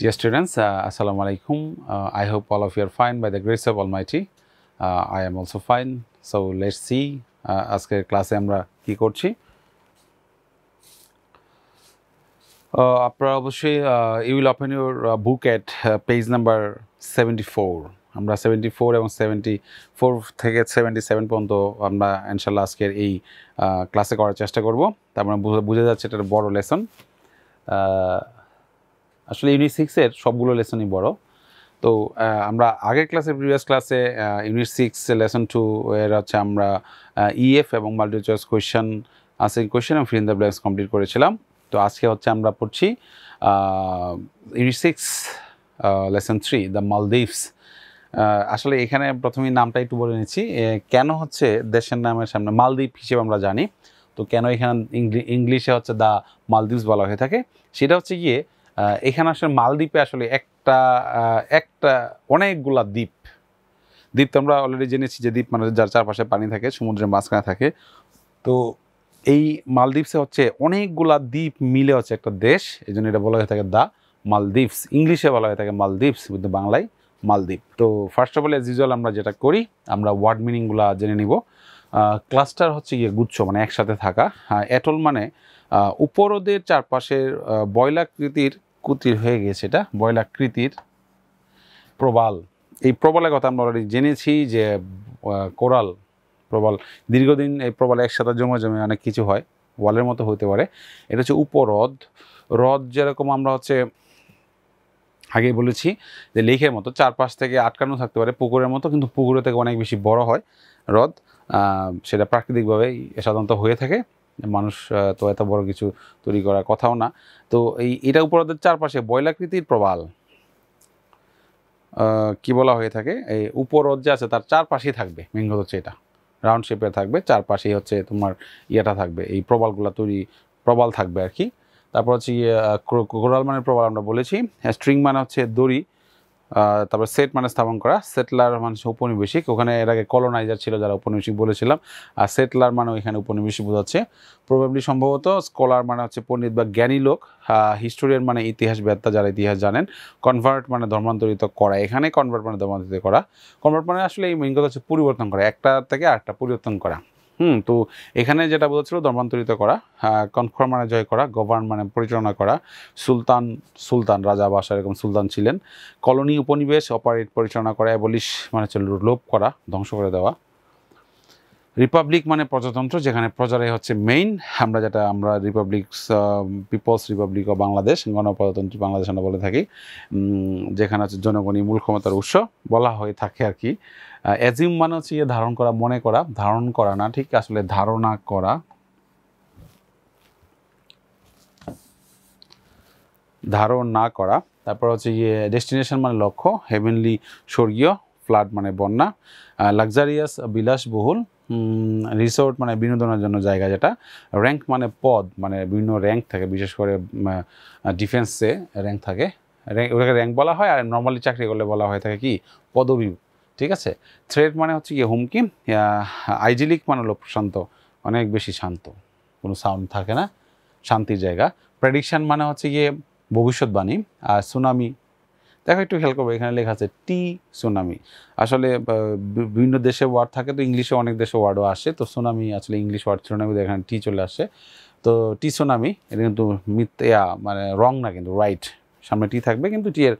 Dear students, Assalamu alaikum. I hope all of you are fine by the grace of Almighty. I am also fine. So let's see আজকের ক্লাসে আমরা কি করছি। আপনারা অবশ্যই you will open your book at page number 74. আমরা 74 এবং 74 থেকে 77 পর্যন্ত আমরা ইনশাআল্লাহ আজকের এই ক্লাসে করার চেষ্টা করব। তার মানে বুঝে যাচ্ছে এটা বড় লেসন। আসলে ইউনিট 6 এর সবগুলো লেসনই বড়। তো আমরা আগের প্রিভিয়াস ক্লাসে ইউনিট 6 লেসন 2 এর হচ্ছে আমরা ইএফ এবং multiple choice question answering question এবং fill in the blanks complete করেছিলাম। তো আজকে হচ্ছে আমরা পড়ছি ইউনিট 6 লেসন 3 দ্য মালদ্বীপস। আসলে এখানে প্রথমেই নামটা একটু বলে নিচ্ছি, কেন হচ্ছে দেশের নামের সামনে মালদ্বীপ হিসেবে আমরা জানি, তো কেন এখানে ইংলিশে হচ্ছে দ্য মালদ্বীপস বলা হয়ে থাকে, সেটা হচ্ছে গিয়ে এখানে আসলে মালদ্বীপে আসলে একটা অনেকগুলা দ্বীপ তো আমরা অলরেডি জেনেছি যে দ্বীপ মানে যার চারপাশে পানি থাকে, সমুদ্রের মাঝখানে থাকে। তো এই মালদ্বীপসে হচ্ছে অনেকগুলা দ্বীপ মিলে হচ্ছে একটা দেশ, এই জন্য এটা বলা হয়ে থাকে দ্য মালদ্বীপস। ইংলিশে বলা হয়ে থাকে মালদ্বীপস, কিন্তু বাংলায় মালদ্বীপ। তো first of all age usual আমরা যেটা করি, আমরা ওয়ার্ড মিনিংগুলো জেনে নিব। ক্লাস্টার হচ্ছে গিয়ে গুচ্ছ, মানে একসাথে থাকা। অ্যাটল মানে উপরদের চারপাশের বয়লাকৃতির কুতির হয়ে গেছে, এটা বয়লাকৃতির প্রবাল। এই প্রবালের কথা আমরা অলরেডি জেনেছি যে কোরাল প্রবাল, দীর্ঘদিন এই প্রবাল একসাথে জমে অনেক কিছু হয়, ওয়ালের মতো হতে পারে। এটা হচ্ছে উপহ্রদ। হ্রদ যেরকম আমরা হচ্ছে আগেই বলেছি যে লেকের মতো চারপাশ থেকে আটকানো থাকতে পারে, পুকুরের মতো, কিন্তু পুকুরের থেকে অনেক বেশি বড় হয় হ্রদ। সেটা প্রাকৃতিকভাবেই সাধারণত হয়ে থাকে, মানুষ তো এত বড় কিছু তৈরি করার কথাও না। তো এটা উপহ্রদের চারপাশে বয়লাকৃতির প্রবাল কি বলা হয়ে থাকে, এই উপহ্রদ যে আছে তার চারপাশেই থাকবে, মেইন কথা হচ্ছে এটা রাউন্ড শেপে থাকবে, চারপাশেই হচ্ছে তোমার ইয়েটা থাকবে, এই প্রবালগুলো প্রবাল থাকবে আর কি। তারপর হচ্ছে কোরাল মানে প্রবাল আমরা বলেছি। স্ট্রিং মানে হচ্ছে দড়ি। তারপর সেট মানে স্থাপন করা, সেটলার মানে উপনিবেশিক, ওখানে এর আগে কলোনাইজার ছিল যারা উপনিবেশিক বলেছিলাম, আর সেটলার মানে ওইখানে উপনিবেশিক বোঝাচ্ছে। প্রবাবলি সম্ভবত স্কলার মানে হচ্ছে পণ্ডিত বা জ্ঞানী লোক, হিস্টোরিয়ান মানে ইতিহাসবেত্তা যারা ইতিহাস জানেন, কনভার্ট মানে ধর্মান্তরিত করা, এখানে কনভার্ট মানে ধর্মান্তরিত করা। কনভার্ট মানে আসলে এই মেইন কথা হচ্ছে পরিবর্তন করা, একটা থেকে আরেকটা পরিবর্তন করা। তো এখানে যেটা বোঝাচ্ছিল ধর্মান্তরিত করা। কনফার্ম মানে জয় করা, গভর্ন মানে পরিচালনা করা, সুলতান রাজা বা এরকম সুলতান ছিলেন। কলোনি উপনিবেশ অপারেট পরিচালনা করা, অ্যাবলিশ মানে হচ্ছে লোপ করা, ধ্বংস করে দেওয়া। রিপাবলিক মানে প্রজাতন্ত্র, যেখানে প্রজারাই হচ্ছে মেইন, আমরা republic peoples republic of Bangladesh, গণপ্রজাতন্ত্রী বাংলাদেশ আমরা বলে থাকি, যেখানে হচ্ছে জনগণই মূল ক্ষমতার উৎস বলা হয়ে থাকে আর কি। অ্যাজিউম মানে হচ্ছে ধারণ করা, মনে করা, ধারণ করা না, ঠিক আসলে ধারণা করা। ধারণ না করা। তারপর হচ্ছে ডেস্টিনেশন মানে লক্ষ্য, হেভেনলি স্বর্গীয়, ফ্লাড মানে বন্যা, লাক্সারিয়াস বিলাসবহুল, রিসোর্ট মানে বিনোদনের জন্য জায়গা যেটা, র্যাঙ্ক মানে পদ, মানে বিভিন্ন র্যাঙ্ক থাকে, বিশেষ করে ডিফেন্সে র্যাঙ্ক থাকে, ওটাকে র্যাঙ্ক বলা হয়। আর নর্মালি চাকরি করলে বলা হয়ে থাকে কি পদবি, ঠিক আছে। থ্রেট মানে হচ্ছে হুমকি। আইজিলিক মানে হলো প্রশান্ত, অনেক বেশি শান্ত, কোনো সাউন্ড থাকে না, শান্তির জায়গা। প্রেডিকশন মানে হচ্ছে ভবিষ্যৎবাণী। আর সুনামি, দেখো একটু খেয়াল করবো, এখানে লেখা আছে টি সুনামি। আসলে বিভিন্ন দেশে ওয়ার্ড থাকে, তো ইংলিশে অনেক দেশে ওয়ার্ডও আসে, তো সুনামি আসলে ইংলিশ ওয়ার্ড সুনামি, এখানে টি চলে আসে। তো টি সুনামি এটা কিন্তু মানে রং না, কিন্তু রাইট, সামনে টি থাকবে কিন্তু টি এর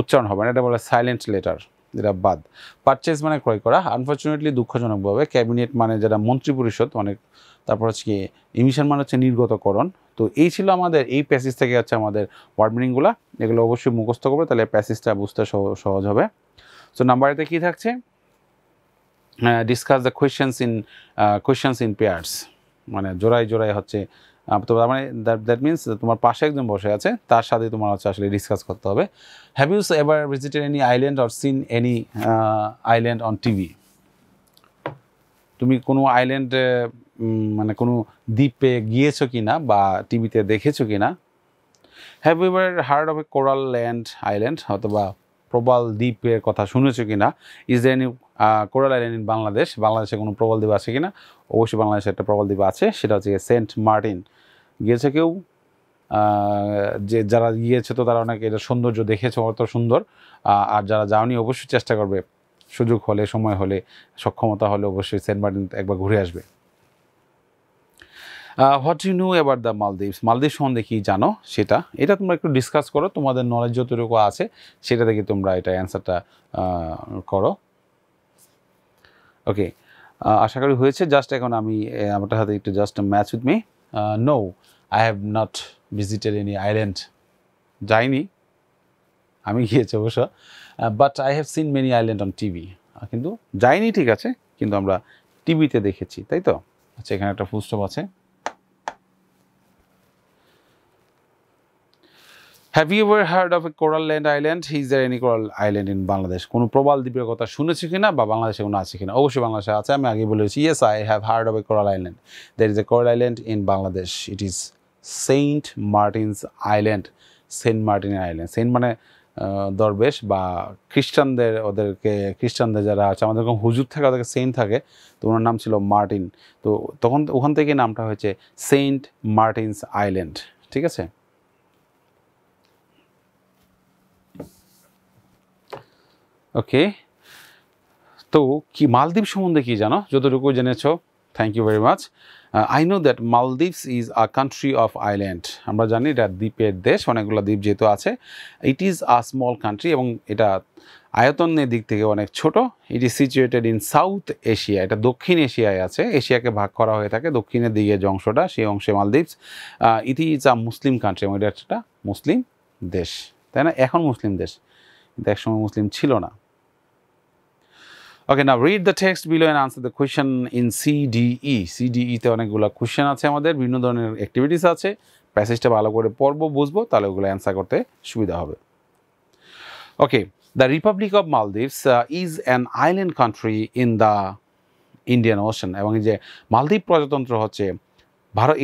উচ্চারণ হবে না, এটা বলে সাইলেন্ট লেটার, যেটা বাদ। পারচেজ মানে ক্রয় করা, আনফর্চুনেটলি দুঃখজনকভাবে। ক্যাবিনেট মানে যেটা মন্ত্রী পরিষদ অনেক। তারপর হচ্ছে ইমিশন মানে হচ্ছে নির্গতকরণ। তো এই ছিল আমাদের এই প্যাসেজ থেকে হচ্ছে আমাদের ওয়ার্ড মিনিংগুলো, এগুলো অবশ্যই মুখস্থ করবে, তাহলে প্যাসেজটা বুঝতে সহজ হবে। সো নাম্বার এতে কী থাকছে, discuss the questions in pairs, মানে জোড়ায় হচ্ছে। তো মানে দ্যাট মিনস তোমার পাশে একজন বসে আছে, তার সাথে তোমার হচ্ছে আসলে ডিসকাস করতে হবে। Have you ever visited any island or seen any island on TV? তুমি কোনো আইল্যান্ডে মানে কোনো দ্বীপে গিয়েছো কি না, বা টিভিতে দেখেছো কি না। Have you ever heard of a coral land island, অথবা প্রবাল দ্বীপের কথা শুনেছো কি না। Is there any coral island in Bangladesh, বাংলাদেশে কোনো প্রবাল দ্বীপ আছে কি না। অবশ্যই বাংলাদেশে একটা প্রবাল দ্বীপ আছে, সেটা হচ্ছে সেন্ট মার্টিন। গিয়েছে কেউ? যে যারা গিয়েছে তো তারা অনেক এটা সৌন্দর্য দেখেছে, অত সুন্দর। আর যারা যাওনি অবশ্যই চেষ্টা করবে, সুযোগ হলে, সময় হলে, সক্ষমতা হলে অবশ্যই সেন্ট মার্টিন একবার ঘুরে আসবে। What you know about the Maldives, মালদ্বীপ সম্বন্ধে কী জানো সেটা, এটা তোমরা একটু ডিসকাস করো, তোমাদের নলেজ যতটুকু আছে সেটা থেকে তোমরা এটা অ্যান্সারটা করো। ওকে, আশা করি হয়েছে। জাস্ট এখন আমি আমার হাতে একটু just match with me. No, I have not visited any island, যাইনি, আমি গিয়েছি অবশ্য, but I have seen many island on TV, কিন্তু যাইনি, ঠিক আছে, কিন্তু আমরা টিভিতে দেখেছি, তাই তো। আচ্ছা, এখানে একটা ফুল স্টপ আছে। Have you ever heard of a coral land island, is there any coral island in Bangladesh, কোনো প্রবাল দ্বীপের কথা শুনেছি কিনা বা বাংলাদেশে কোনো আছে কিনা? অবশ্যই বাংলাদেশে আছে, আমি আগে বলেছি। Yes, I have heard of a coral island, there is a coral island in Bangladesh, it is Saint Martin's Island. Saint Martin Island, Saint মানে দরবেশ বা খ্রিস্টানদের, ওদেরকে খ্রিস্টানদের যারা আছে, আমাদের এরকম হুজুর থাকে, ওদেরকে সেন্ট থাকে, তো ওনার নাম ছিল মার্টিন, তো তখন ওখান থেকে নামটা হয়েছে সেন্ট মার্টিনস আইল্যান্ড, ঠিক আছে। ওকে, তো কি মালদ্বীপ সম্বন্ধে কি জানো? যতটুকু জেনেছো, thank you very much. I know that Maldives is a country of island, আমরা জানি এটা দ্বীপের দেশ, অনেকগুলো দ্বীপ যেহেতু আছে। It is a small country, এবং এটা আয়তনের দিক থেকে অনেক ছোট। It is situated in South Asia, এটা দক্ষিণ এশিয়ায় আছে, এশিয়াকে ভাগ করা হয়ে থাকে, দক্ষিণের দিকে যে অংশটা, সেই অংশে Maldives. It is a Muslim country, এবং এটা একটা মুসলিম দেশ, তাই না? এখন মুসলিম দেশ, কিন্তু একসময় মুসলিম ছিল না। Okay, now read the text below and answer the question in CDE. সিডিইতে অনেকগুলো কোয়েশ্চেন আছে, আমাদের বিভিন্ন ধরনের অ্যাক্টিভিটিস আছে। প্যাসেজটা ভালো করে পড়বো, বুঝবো, তাহলে ওগুলো অ্যান্সার করতে সুবিধা হবে। Okay, the Republic of Maldives is an island country in the Indian ocean, এবং এই যে মালদ্বীপ প্রজাতন্ত্র হচ্ছে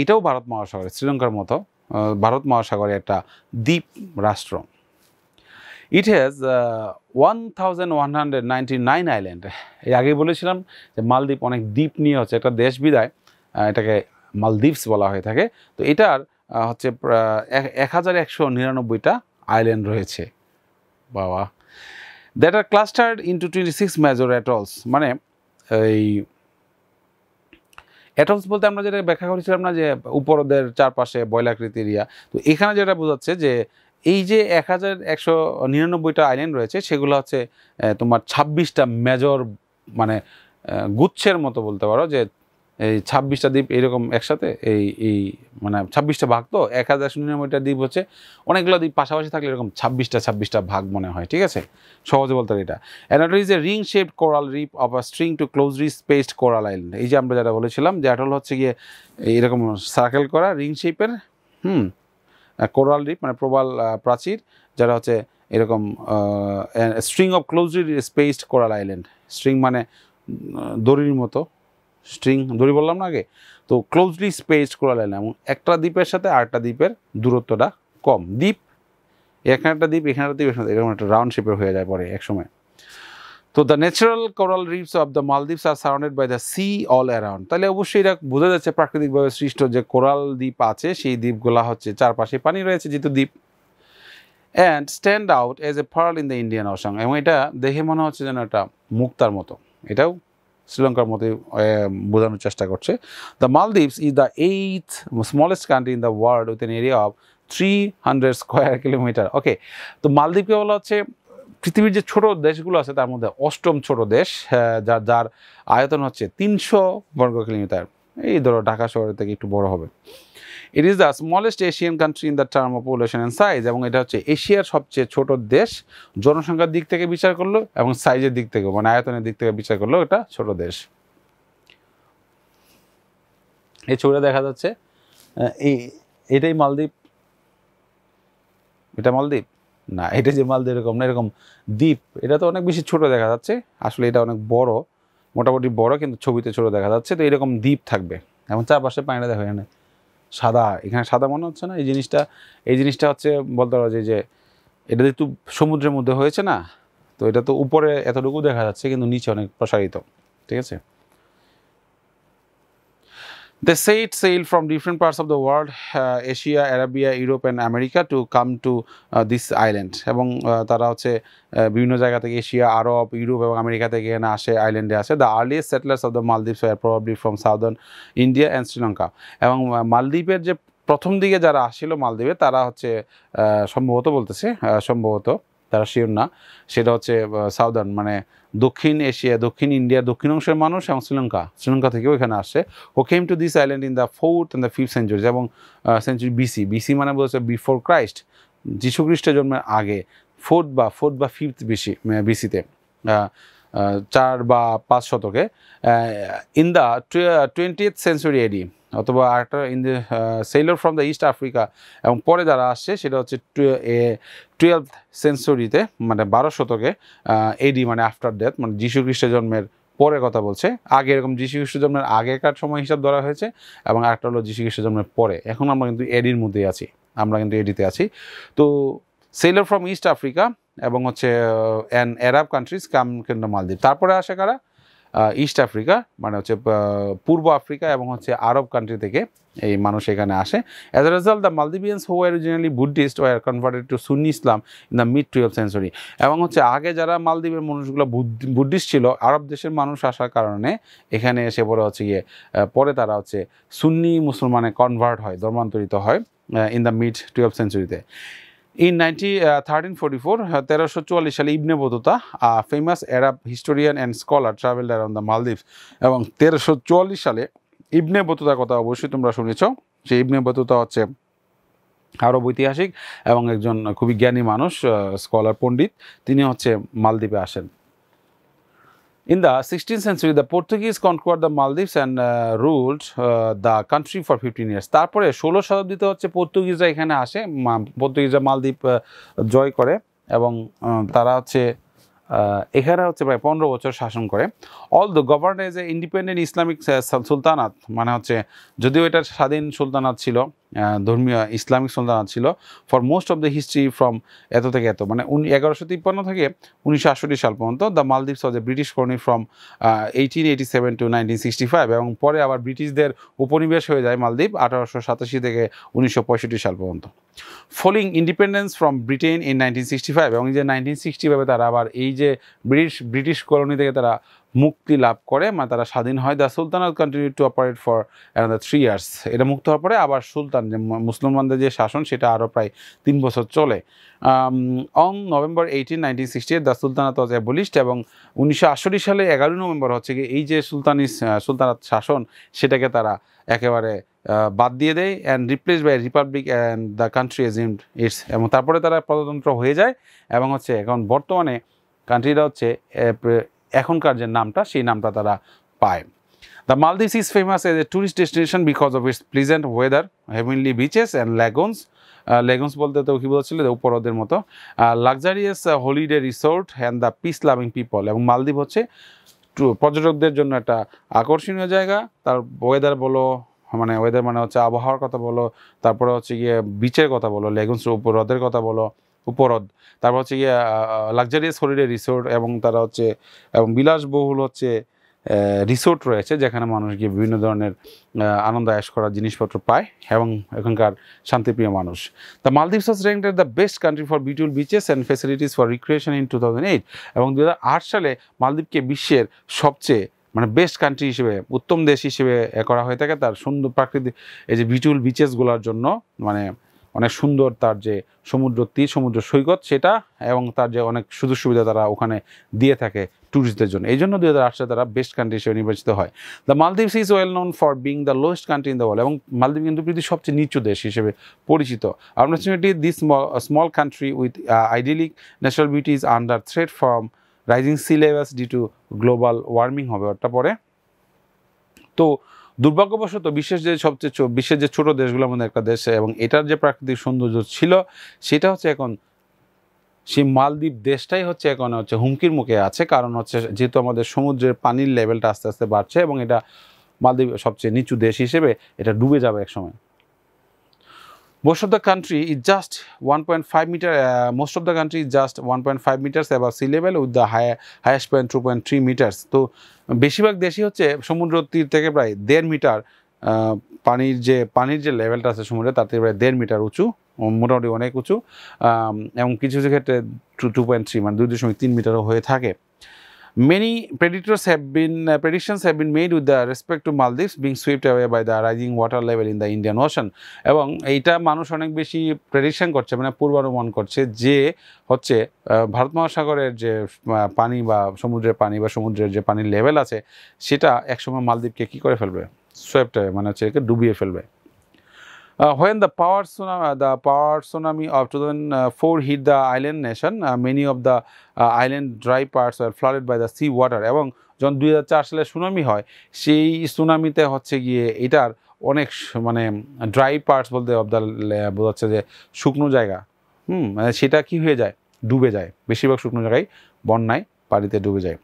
এটাও ভারত মহাসাগরে, শ্রীলঙ্কার মতো ভারত মহাসাগরে একটা দ্বীপ রাষ্ট্র। It has 1199 island. এর আগে বলেছিলাম যে মালদ্বীপ অনেক দ্বীপ নিয়ে হচ্ছে একটা দেশ, বিদায় এটাকে মালদ্বীপস বলা হয়ে থাকে। তো এটার হচ্ছে 1199টা আইল্যান্ড রয়েছে, বাবা। That are clustered into 26 major atolls, মানে এই অ্যাটলস বলতে আমরা যেটা ব্যাখ্যা করেছিলাম না, যে উপরদের চারপাশে বয়লাকৃতি এরিয়া, তো এখানে যেটা বোঝাচ্ছে যে এই যে 1199টা আইল্যান্ড রয়েছে, সেগুলো হচ্ছে তোমার 26টা মেজর, মানে গুচ্ছের মতো বলতে পারো, যে এই 26টা দ্বীপ এরকম একসাথে, এই মানে 26টা ভাগ, তো 1199টা দ্বীপ হচ্ছে অনেকগুলো দ্বীপ পাশাপাশি থাকলে এরকম 26টা ভাগ মনে হয়, ঠিক আছে, সহজে বলতে এটা। And it is a ring shaped coral reef of a string to closely spaced coral island. এই যে আমরা যেটা বলেছিলাম যে অ্যাটল হচ্ছে গিয়ে এরকম সার্কেল করা রিং শেপের কোরাল রিপ, মানে প্রবাল প্রাচীর, যারা হচ্ছে এরকম string of closely spaced coral island. String মানে দড়ির মতো, স্ট্রিং দড়ি বললাম না আগে, তো ক্লোজলি স্পেসড কোরাল আইল্যান্ড, এবং একটা দ্বীপের সাথে আরেকটা দ্বীপের দূরত্বটা কম। দ্বীপ, এখানে একটা দ্বীপ, এখানে একটা দ্বীপ, এরকম একটা রাউন্ড শেপের হয়ে যায় পরে একসময়। তো the natural coral reefs of the Maldives are surrounded by the sea all around. তাহলে অবশ্যই এটা বোঝা যাচ্ছে প্রাকৃতিকভাবে সৃষ্ট যে কোরাল দ্বীপ আছে, সেই দ্বীপগুলা হচ্ছে চারপাশে পানি রয়েছে যেহেতু দ্বীপ। And stand out as a pearl in the Indian ocean, এবং এটা দেখে মনে হচ্ছে যেন এটা মুক্তার মতো, এটাও শ্রীলঙ্কার মতোই বোঝানোর চেষ্টা করছে। The Maldives is the 8th smallest country in the world with an area of 300 square kilometre. Okay, তো মালদ্বীপকে বলা হচ্ছে পৃথিবীর যে ছোট দেশগুলো আছে তার মধ্যে 8ম ছোট দেশ, যার আয়তন হচ্ছে 300 বর্গ কিলোমিটার, এই ধরো ঢাকা শহরের থেকে একটু বড় হবে। It is the smallest Asian country in the term of population and size, এবং এটা হচ্ছে এশিয়ার সবচেয়ে ছোট দেশ জনসংখ্যার দিক থেকে বিচার করলো, এবং সাইজের দিক থেকেও, মানে আয়তনের দিক থেকে বিচার করলেও এটা ছোট দেশ। এই ছবিটা দেখা যাচ্ছে, এটাই মালদ্বীপ, এটা মালদ্বীপ না, এটা যে মালদ্বীপ এরকম না, এরকম দ্বীপ, এটা তো অনেক বেশি ছোট দেখা যাচ্ছে, আসলে এটা অনেক বড়, মোটামুটি বড়, কিন্তু ছবিতে ছোট দেখা যাচ্ছে। তো এরকম দ্বীপ থাকবে, এবং চারপাশে পানিটা দেখা যায় না, সাদা, এখানে সাদা মনে হচ্ছে না, এই জিনিসটা হচ্ছে বলতে পারো যে এটা একটু সমুদ্রের মধ্যে হয়েছে না, তো এটা তো উপরে এতটুকু দেখা যাচ্ছে, কিন্তু নিচে অনেক প্রসারিত, ঠিক আছে। They set sail from different parts of the world, Asia, Arabia, Europe and America to come to this island. এবং তারা হচ্ছে বিভিন্ন জায়গা থেকে এশিয়া, আরব, ইউরোপ এবং আমেরিকা থেকে এখানে আসে, আইল্যান্ডে আসে। The earliest settlers of the Maldives were probably from southern India and Sri Lanka. এবং মালদ্বীপের যে প্রথম দিকে যারা আসছিল মালদ্বীপে, তারা হচ্ছে সম্ভবত বলতেছে, সম্ভবত তারা শিওর না, সেটা হচ্ছে সাউদার্ন মানে দক্ষিণ এশিয়া, দক্ষিণ ইন্ডিয়ার দক্ষিণ অংশের মানুষ এবং শ্রীলঙ্কা থেকেও এখানে আসে। Who came to this island in the 4th and the 5th centuries এবং সেঞ্চুরি বিসি মানে বলছে বিফোর ক্রাইস্ট, যীশু খ্রিস্টের জন্মের আগে, 4th বা 5th বিসিতে, 4 বা 5 শতকে, in the 20th century AD অথবা আরেকটা in the sailor from the East Africa. এবং পরে যারা আসছে সেটা হচ্ছে 12th centuryতে মানে 12 শতকে, এডি মানে আফটার ডেথ, মানে যীশু খ্রিস্টের জন্মের পরে কথা বলছে। আগে এরকম যীশু খ্রিস্টের জন্মের আগেকার সময় হিসাব ধরা হয়েছে এবং আরেকটা হলো যীশু খ্রিস্টের জন্মের পরে। এখন আমরা কিন্তু এডির মধ্যেই আছি, আমরা কিন্তু এডিতে আছি। তো সেলর ফ্রম ইস্ট আফ্রিকা এবং হচ্ছে অ্যান্ড আরব কান্ট্রিজ কাম কিন্তু মালদ্বীপ। তারপরে আসে কারা? ইস্ট আফ্রিকা মানে হচ্ছে পূর্ব আফ্রিকা এবং হচ্ছে আরব কান্ট্রি থেকে এই মানুষ এখানে আসে। As a result the Maldivians who were originally Buddhist were converted to Sunni Islam in the mid 12th century। এবং হচ্ছে আগে যারা মালদ্বীপের মানুষগুলো বুদ্ধিস্ট ছিল, আরব দেশের মানুষ আসার কারণে এখানে এসে পরে হচ্ছে গিয়ে পরে তারা হচ্ছে সুন্নি মুসলমানে কনভার্ট হয়, ধর্মান্তরিত হয় in the mid 12th centuryতে। In 1344, 1344 সালে Ibn Battuta, famous Arab historian and scholar, travelled around the Maldives. এবং 1344 সালে ইবনে বতুতার কথা অবশ্যই তোমরা শুনেছ। সেই ইবনে বতুতা হচ্ছে আরব ঐতিহাসিক এবং একজন খুবই জ্ঞানী মানুষ, স্কলার, পণ্ডিত। তিনি হচ্ছে মালদ্বীপে আসেন। In the 16th century, the Portuguese conquered the Maldives and ruled the country for 15 years. তারপরে 16 শতাব্দীতে হচ্ছে পর্তুগিজরা এখানে আসে, পর্তুগিজরা মালদ্বীপ জয় করে এবং তারা হচ্ছে এখানে হচ্ছে প্রায় 15 বছর শাসন করে। All the govern as a independent Islamic sultanate, মানে হচ্ছে যদিও এটা স্বাধীন সুলতানাত ছিল, ধর্মীয় ইসলামিক সুলতানাত ছিল, for most of the history from এত থেকে এত মানে 1153 থেকে 1968 সাল পর্যন্ত। The Maldives was A British colony from 1887 to 1965। এবং পরে আবার ব্রিটিশদের উপনিবেশ হয়ে যায় মালদ্বীপ 1887 থেকে 1965 সাল পর্যন্ত। Following independence from Britain in 1965, এবং এই যে 1965 তারা আবার এই যে ব্রিটিশ কলোনি থেকে তারা মুক্তি লাভ করে, মানে তারা স্বাধীন হয়। The sultanate continued to operate for another 3 years। এটা মুক্ত হওয়ার পরে আবার সুলতান যে মুসলমানদের যে শাসন সেটা আরও প্রায় 3 বছর চলে। On November 18, 1968 the sultanate was abolished. এবং 1968 সালে 11 নভেম্বর হচ্ছে কি এই যে সুলতানাত শাসন সেটাকে তারা একেবারে বাদ দিয়ে দেয়, and replace by republic and the country assumed its. এবং তারপরে তারা প্রজাতন্ত্র হয়ে যায় এবং হচ্ছে এখন বর্তমানে কান্ট্রিটা হচ্ছে এখনকার যে নামটা সেই নামটা তারা পায়। The Maldives is famous as a tourist destination because of its pleasant weather, heavenly beaches and lagoons বলতে তো কী বলছিল উপহ্রদের মতো, luxurious holiday resort and the peace loving people. এবং মালদ্বীপ হচ্ছে পর্যটকদের জন্য একটা আকর্ষণীয় জায়গা। তার ওয়েদার বলো, মানে ওয়েদার মানে হচ্ছে আবহাওয়ার কথা বলো, তারপরে হচ্ছে গিয়ে বিচের কথা বলো, লেগুনস উপহ্রদের কথা বলো, উপহ্রদ, তারপর হচ্ছে গিয়ে লাক্সারিয়াস হলিডে রিসোর্ট, এবং তারা হচ্ছে এবং বিলাসবহুল হচ্ছে রিসোর্ট রয়েছে যেখানে মানুষ গিয়ে বিভিন্ন ধরনের আনন্দ আয়েশ করার জিনিসপত্র পায় এবং এখানকার শান্তিপ্রিয় মানুষ। The Maldives was ranked at the best country for beautiful bitches and facilities for recreation in 2008। এবং 2008 সালে মালদ্বীপকে বিশ্বের সবচেয়ে মানে বেস্ট কান্ট্রি হিসেবে, উত্তম দেশ হিসেবে করা হয়ে থাকে তার সুন্দর প্রাকৃতিক এই যে বিউটিফুল বিচেসগুলোর জন্য, মানে অনেক সুন্দর তার যে সমুদ্র সৈকত সেটা, এবং তার যে অনেক সুযোগ সুবিধা তারা ওখানে দিয়ে থাকে ট্যুরিস্টদের জন্য। এই জন্য 2008 সালে তারা বেস্ট কান্ট্রি হিসেবে নির্বাচিত হয়। The Maldives is well known for being the lowest country in the world. এবং মালদ্বীপ কিন্তু পৃথিবীর সবচেয়ে নিচু দেশ হিসেবে পরিচিত। Unfortunately this small country with idyllic natural beauty is under threat from rising sea levels due to global warming হবে ওটা পরে। তো দুর্ভাগ্যবশত বিশ্বের যে ছোট দেশগুলোর মধ্যে একটা দেশ, এবং এটার যে প্রাকৃতিক সৌন্দর্য ছিল সেটা হচ্ছে এখন সেই মালদ্বীপ দেশটাই হচ্ছে এখন হচ্ছে হুমকির মুখে আছে। কারণ হচ্ছে যেহেতু আমাদের সমুদ্রের পানির লেভেলটা আস্তে আস্তে বাড়ছে এবং এটা মালদ্বীপ সবচেয়ে নিচু দেশ হিসেবে এটা ডুবে যাবে এক সময়। Most of the country is just 1.5 meter. Most of the country is just 1.5 meters above sea level with the highest point 2.3 meters. তো বেশিরভাগ দেশই হচ্ছে সমুদ্র তীর থেকে প্রায় 1.5 মিটার পানির যে লেভেলটা আছে সমুদ্রে তার থেকে প্রায় 1.5 মিটার উঁচু, মোটামুটি অনেক উঁচু, এবং কিছু কিছু ক্ষেত্রে 2.3 মানে 2.3 মিটারও হয়ে থাকে। Many predictions have been made with the respect to Maldives being swept away by the rising water level in the Indian Ocean, এবং এইটা মানুষ অনেক বেশি প্রেডিকশন করছে, মানে পূর্বানুমান করছে যে হচ্ছে ভারত মহাসাগরের যে পানি বা সমুদ্রের পানি বা সমুদ্রের যে পানির লেভেল আছে সেটা একসময় মালদ্বীপকে কি করে ফেলবে, সোয়েপ্ট away, মানে হচ্ছে একে ডুবিয়ে ফেলবে। When the power tsunami of 2004 hit the island nation, many of the island dry parts were flooded by the sea water, এবং যখন 2004 সালে সুনামি হয় সেই সুনামিতে হচ্ছে গিয়ে এটার অনেক মানে ড্রাই পার্টস বলতে বোঝাচ্ছে যে শুকনো জায়গা, মানে সেটা কি হয়ে যায়, ডুবে যায়, বেশিরভাগ শুকনো জায়গায় বন্যায় পানিতে ডুবে যায়।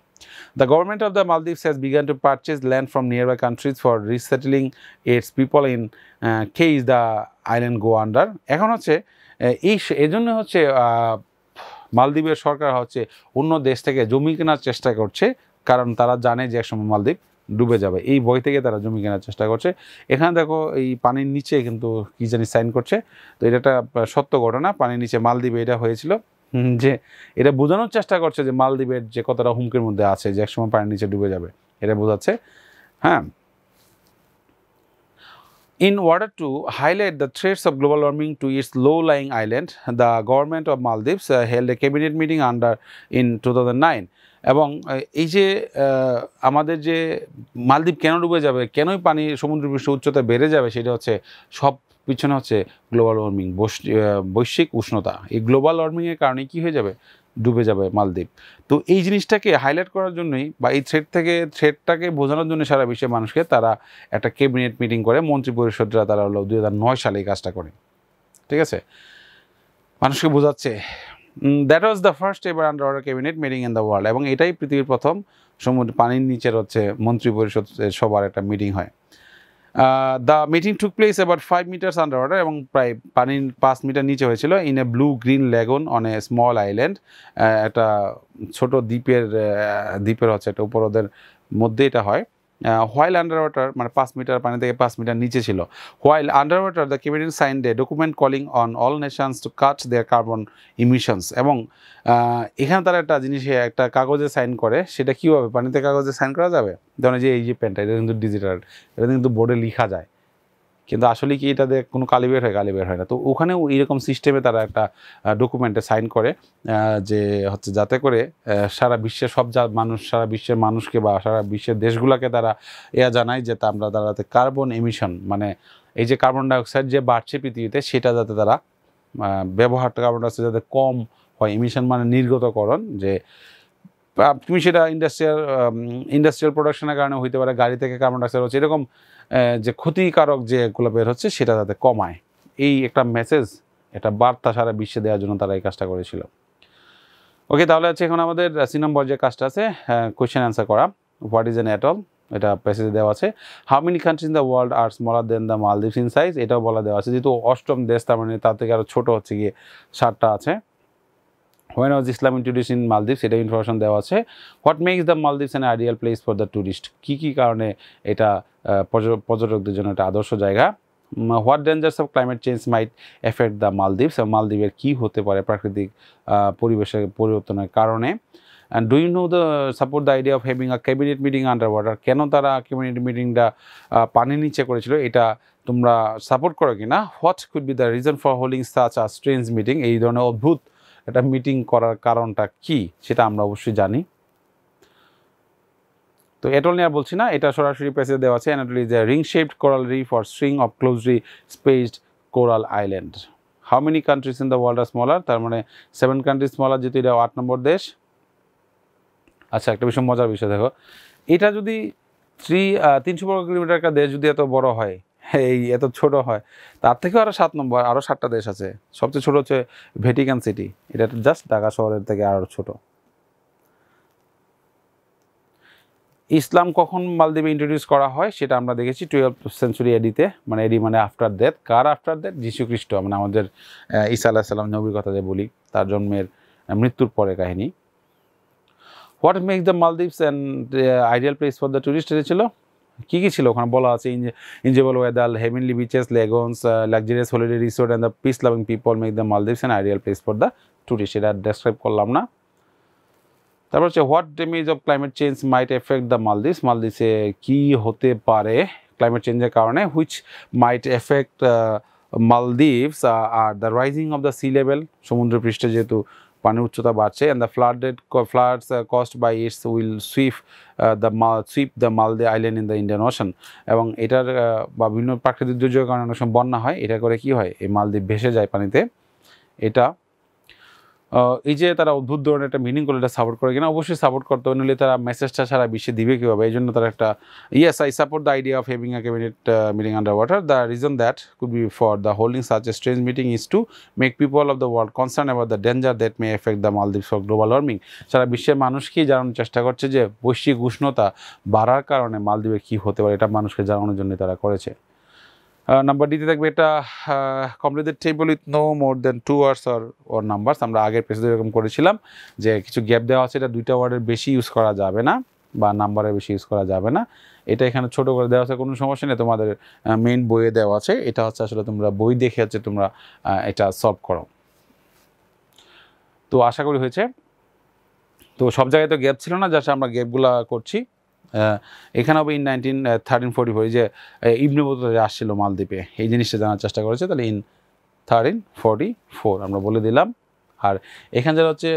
The government of the Maldives has begun to purchase land from nearby countries for resettling its people in case the island go under. এখন হচ্ছে এই জন্য হচ্ছে মালদ্বীপের সরকার হচ্ছে অন্য দেশ থেকে জমি কেনার চেষ্টা করছে, কারণ তারা জানে যে একসময় মালদ্বীপ ডুবে যাবে, এই ভয় থেকে তারা জমি কেনার চেষ্টা করছে। এখানে দেখো এই পানির নিচে কিন্তু কি জানি সাইন করছে, তো এটা একটা সত্য ঘটনা, পানির নিচে মালদ্বীপে এটা হয়েছিল, যে এটা বোঝানোর চেষ্টা করছে যে মালদ্বীপের যে কতটা হুমকির মধ্যে আছে, যে একসময় পানির নিচে ডুবে যাবে, এটা বোঝাচ্ছে। হ্যাঁ, in order to highlight the threats of global warming to its low-lying island, the government of Maldives held a cabinet meeting in 2009, এবং এই যে আমাদের যে মালদ্বীপ কেন ডুবে যাবে, কেনই পানি সমুদ্র পৃষ্ঠ উচ্চতা বেড়ে যাবে, সেটা হচ্ছে সব পিছনে হচ্ছে গ্লোবাল ওয়ার্মিং, বৈশ্বিক উষ্ণতা। এই গ্লোবাল ওয়ার্মিংয়ের কারণে কি হয়ে যাবে, ডুবে যাবে মালদ্বীপ। তো এই জিনিসটাকে হাইলাইট করার জন্যই বা এই থ্রেটটাকে বোঝানোর জন্য সারা বিশ্বের মানুষকে তারা একটা ক্যাবিনেট মিটিং করে, মন্ত্রী পরিষদরা তারা হলো 2009 সালে এই কাজটা করে, ঠিক আছে, মানুষকে বোঝাচ্ছে। That was the first ever under water cabinet meeting in the world, এবং এটাই পৃথিবীর প্রথম সমুদ্র পানির নিচের হচ্ছে মন্ত্রী পরিষদ সবার একটা মিটিং হয়। The meeting took place about 5 metres under water, এবং প্রায় পানির 5 মিটার নিচে হয়েছিল, in a blue green lagoon on a small island, একটা ছোট দ্বীপের হচ্ছে একটা উপহ্রদের মধ্যে এটা হয়। হোয়াইল আন্ডার ওয়াটার, মানে 5 মিটার পানি থেকে 5 মিটার নিচে ছিল। While under water the cabinet signed a document calling on all nations to cut their carbon emissions, এবং এখানে তারা একটা জিনিস একটা কাগজে সাইন করে, সেটা কীভাবে পানিতে কাগজে সাইন করা যাবে, ধরেন যে এই যে পেনটা এটা কিন্তু ডিজিটাল, এটা কিন্তু বোর্ডে লেখা যায়, কিন্তু আসলে কি এটাতে কোনো কালি বের হয় না। তো ওখানেও এইরকম সিস্টেমে তারা একটা ডকুমেন্টে সাইন করে, যে হচ্ছে যাতে করে সারা বিশ্বের সারা বিশ্বের মানুষকে বা সারা বিশ্বের দেশগুলোকে তারা জানায় যে তারাতে কার্বন এমিশন, মানে এই যে কার্বন ডাইঅক্সাইড যে বাড়ছে পৃথিবীতে, সেটা যাতে তারা ব্যবহারটা কার্বন ডাইঅক্সাইড যাতে কম হয়, এমিশন মানে নির্গতকরণ, যে তুমি সেটা ইন্ডাস্ট্রিয়াল প্রোডাকশনের কারণে হইতে পারে, গাড়ি থেকে কার্বন ডাইঅক্সাইড হচ্ছে, এরকম যে ক্ষতিকারক যেগুলো বের হচ্ছে সেটা যাতে কমায়, এই একটা মেসেজ, একটা বার্তা সারা বিশ্বে দেওয়ার জন্য তারা এই কাজটা করেছিল। ওকে, তাহলে হচ্ছে এখন আমাদের 3 নম্বর যে কাজটা আছে, কোয়েশ্চেন অ্যান্সার করা। হোয়াট ইজ অ্যান অ্যাটল, এটা প্যাসেজে দেওয়া আছে। How many countries in the world are smaller than the Maldives in size, এটাও বলা দেওয়া আছে, যেহেতু 8ম দেশ, তার মানে তার থেকে আরও ছোটো হচ্ছে গিয়ে 7টা আছে। When was Islam introduced in Maldives, এটা ইনফরমেশন দেওয়া আছে। What makes the Maldives an ideal place for the tourist, কী কী কারণে এটা পর্যটকদের জন্য একটা আদর্শ জায়গা। What dangers of climate change might effect the Maldives, মালদ্বীপের কী হতে পারে প্রাকৃতিক পরিবেশের পরিবর্তনের কারণে। And do you know support the idea of having a cabinet meeting under water, কেন তারা ক্যাবিনেট মিটিংটা পানির নিচে করেছিল, এটা তোমরা সাপোর্ট করো কি না। What could be the reason for holding such a strange meeting, এই ধরনের অদ্ভুত একটা মিটিং করার কারণটা কি, সেটা আমরা অবশ্যই জানি। তো এটল নিয়ে আর বলছি না, এটা সরাসরি প্যাসেজে দেওয়া আছে। An atoll is a ring shaped coral reef or string of closely spaced coral island. How many countries in the world are smaller, তার মানে 7 কান্ট্রিজ স্মলার, যেহেতু এটা 8 নম্বর দেশ। আচ্ছা, একটা ভীষণ মজার বিষয় দেখো, এটা যদি 300 বর্গ কিলোমিটার একটা দেশ যদি এত বড় হয়, এই এত ছোট হয়, তার থেকে আরও 7 নম্বর, আরও 7টা দেশ আছে। সবচেয়ে ছোট হচ্ছে ভ্যাটিকান সিটি, এটা জাস্ট ঢাকা শহরের থেকে আরও ছোট। ইসলাম কখন মালদ্বীপে ইন্ট্রোডিউস করা হয় সেটা আমরা দেখেছি 12th সেঞ্চুরি এডিতে, মানে এডি মানে আফটার ডেথ। কার আফটার ডেথ? যীশু খ্রিস্ট, মানে আমাদের ঈসা আলাইহিস সালাম, নবীর কথা যে বলি, তার জন্মের মৃত্যুর পরে কাহিনী। What makes the Maldives and ideal place for the tourist, এটা ছিল কী কী ছিল ওখানে বলা আছে, enjoyable weather, heavenly beaches, lagoons, luxurious holiday resort and the peace loving people make the Maldives an ideal place for the tourist. এটা describe করলাম না। তারপর হচ্ছে what damage of climate change might effect the Maldives, মালদ্বীপসে কী হতে পারে climate চেঞ্জের কারণে, হুইচ মাইট এফেক্ট মালদ্বীপস আর the rising of the sea level, সমুদ্রপৃষ্ঠে যেহেতু পানির উচ্চতা বাড়ছে, and the floods cost by its will sweep the Maldive island in the Indian ocean, এবং এটার বা বিভিন্ন প্রাকৃতিক দুর্যোগের কারণে অনেক সময় বন্যা হয়, এটা করে কি হয় এই মালদ্বীপ ভেসে যায় পানিতে। এটা এই যে তারা অদ্ভুত ধরনের একটা মিনিং করলে এটা সাপোর্ট করে কিনা, অবশ্যই সাপোর্ট করতে হবে, নইলে তারা মেসেজটা সারা বিশ্বে দিবে কীভাবে, এই জন্য তারা একটা yes I support the idea of having a cabinet meeting under water, the reason that could be for the holding such a strange meeting is to make people of the world concern about the danger that may effect the Maldives for global warming. সারা বিশ্বের মানুষকেই জানানোর চেষ্টা করছে যে বৈশ্বিক উষ্ণতা বাড়ার কারণে মালদ্বীপে কী হতে পারে, এটা মানুষকে জানানোর জন্য তারা করেছে। নাম্বার ডিতে থাকবে এটা complete the table with no more than 2 words or numbers. আমরা আগের পেজে এরকম করেছিলাম যে কিছু গ্যাপ দেওয়া আছে, এটা 2টা ওয়ার্ডের বেশি ইউজ করা যাবে না বা নাম্বারের বেশি ইউজ করা যাবে না। এটা এখানে ছোট করে দেওয়া আছে, কোনো সমস্যা নেই, তোমাদের মেইন বইয়ে দেওয়া আছে, এটা হচ্ছে আসলে তোমরা বই দেখে হচ্ছে তোমরা এটা সলভ করো। তো আশা করি হয়েছে। তো সব জায়গায় তো গ্যাপ ছিল না, জাস্ট আমরা গ্যাপগুলা করছি। এখানে হবে ইন 1344 যে ইবনে বতুতা আসছিল মালদ্বীপে, এই জিনিসটা জানার চেষ্টা করেছে, তাহলে ইন 1344 আমরা বলে দিলাম। আর এখানে যেটা হচ্ছে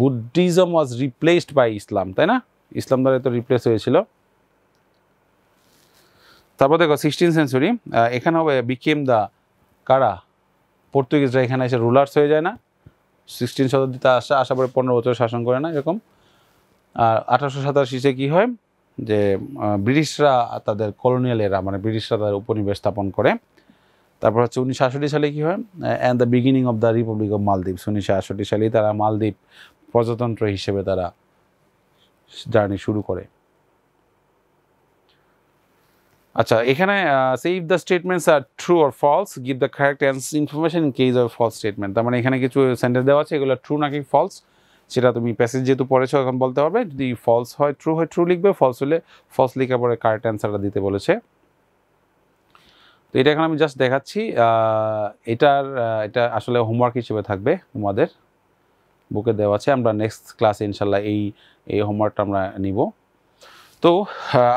বুদ্ধিজম ওয়াজ রিপ্লেসড বাই ইসলাম, তাই না, ইসলাম দ্বারা তো রিপ্লেস হয়েছিল। তারপর দেখো 16th সেঞ্চুরি, এখানে হবে বিকেম দ্য কারা, পর্তুগিজরা এখানে এসে রুলার্স হয়ে যায় না, 16 শতাব্দীতে আসা পরে 15 বছর শাসন করে না এরকম। আর 1887 কী হয় যে ব্রিটিশরা তাদের কলোনিয়াল এরা, মানে ব্রিটিশরা তাদের উপনিবেশ স্থাপন করে। তারপর হচ্ছে 1968 সালে কী হয়, and the beginning of the Republic of Maldives, 1968 সালেই তারা মালদ্বীপ প্রজাতন্ত্র হিসেবে তারা জার্নি শুরু করে। আচ্ছা, এখানে say if the statements are true or false give the correct information in case of false statement. তার মানে এখানে কিছু সেন্টেন্স দেওয়া আছে, এগুলো ট্রু নাকি ফলস সেটা তুমি প্যাসেজ যেহেতু পড়েছো এখন বলতে পারবে। যদি ফলস হয় ট্রু লিখবে, ফলস হলে ফলস লেখার পরে কারেক্ট অ্যান্সারটা দিতে বলেছে। তো এটা এখন আমি জাস্ট দেখাচ্ছি, এটা আসলে হোমওয়ার্ক হিসেবে থাকবে, তোমাদের বুকে দেওয়া আছে। আমরা নেক্সট ক্লাসে ইনশাল্লাহ এই হোমওয়ার্কটা আমরা নিব। তো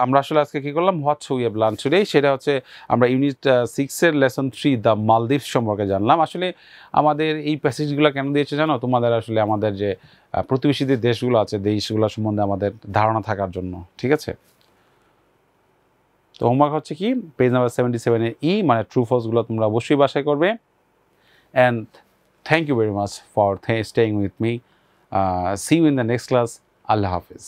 আমরা আসলে আজকে কী করলাম, what we have learn today, সেটা হচ্ছে আমরা ইউনিট 6-এর লেসন 3 দ্য মালদ্বীপস সম্পর্কে জানলাম। আসলে আমাদের এই প্যাসেজগুলো কেন দিয়েছে জানো, তোমাদের আসলে আমাদের যে প্রতিবেশীদের দেশগুলো আছে, দেশগুলো সম্বন্ধে আমাদের ধারণা থাকার জন্য, ঠিক আছে। তো হোমওয়ার্ক হচ্ছে কি, পেজ নাম্বার 77-এর মানে ট্রু ফলসগুলো তোমরা অবশ্যই বাসায় করবে। And thank you very much for staying with me. See you in the next class. আল্লাহ হাফিজ।